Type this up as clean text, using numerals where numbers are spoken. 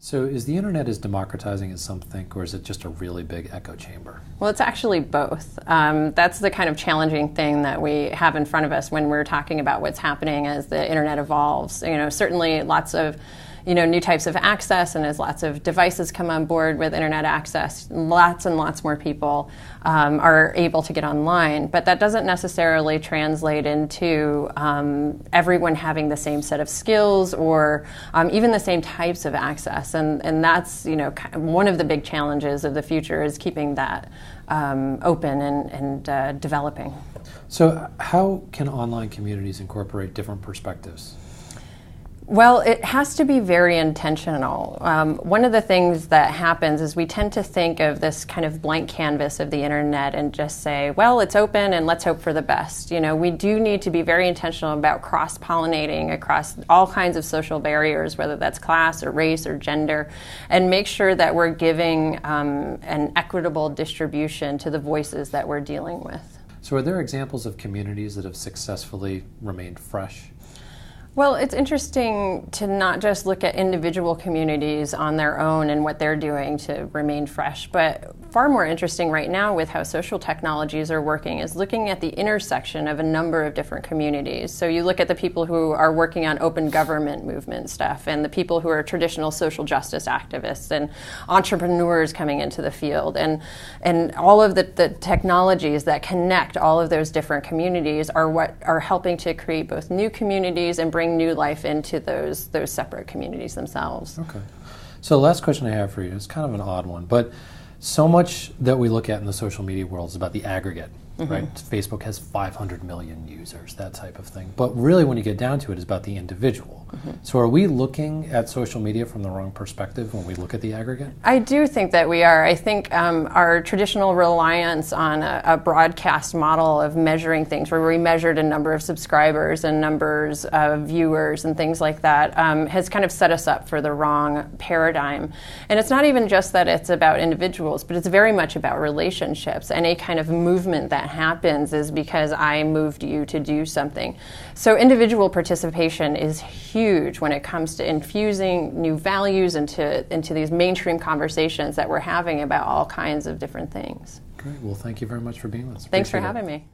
So is the internet as democratizing as some think, or is it just a really big echo chamber? Well, it's actually both. That's the kind of challenging thing that we have in front of us when we're talking about what's happening as the internet evolves. Certainly lots of new types of access, and as lots of devices come on board with internet access, lots and lots more people are able to get online. But that doesn't necessarily translate into everyone having the same set of skills or even the same types of access. And that's one of the big challenges of the future is keeping that open and developing. So how can online communities incorporate different perspectives? Well, it has to be very intentional. One of the things that happens is we tend to think of this kind of blank canvas of the internet and just say, well, it's open and let's hope for the best. We do need to be very intentional about cross-pollinating across all kinds of social barriers, whether that's class or race or gender, and make sure that we're giving an equitable distribution to the voices that we're dealing with. So are there examples of communities that have successfully remained fresh? Well, it's interesting to not just look at individual communities on their own and what they're doing to remain fresh, but far more interesting right now with how social technologies are working is looking at the intersection of a number of different communities. So you look at the people who are working on open government movement stuff, and the people who are traditional social justice activists, and entrepreneurs coming into the field, and all of the technologies that connect all of those different communities are what are helping to create both new communities and bring new life into those separate communities themselves. Okay. So the last question I have for you is kind of an odd one, but so much that we look at in the social media world is about the aggregate, right? Facebook has 500 million users, that type of thing. But really when you get down to it, it's about the individual. So are we looking at social media from the wrong perspective when we look at the aggregate? I do think that we are. I think our traditional reliance on a broadcast model of measuring things, where we measured a number of subscribers and numbers of viewers and things like that, has kind of set us up for the wrong paradigm. And it's not even just that it's about individuals, but it's very much about relationships. Any kind of movement that happens is because I moved you to do something. So individual participation is huge when it comes to infusing new values into these mainstream conversations that we're having about all kinds of different things. Great. Well, thank you very much for being with us. Thanks for having me.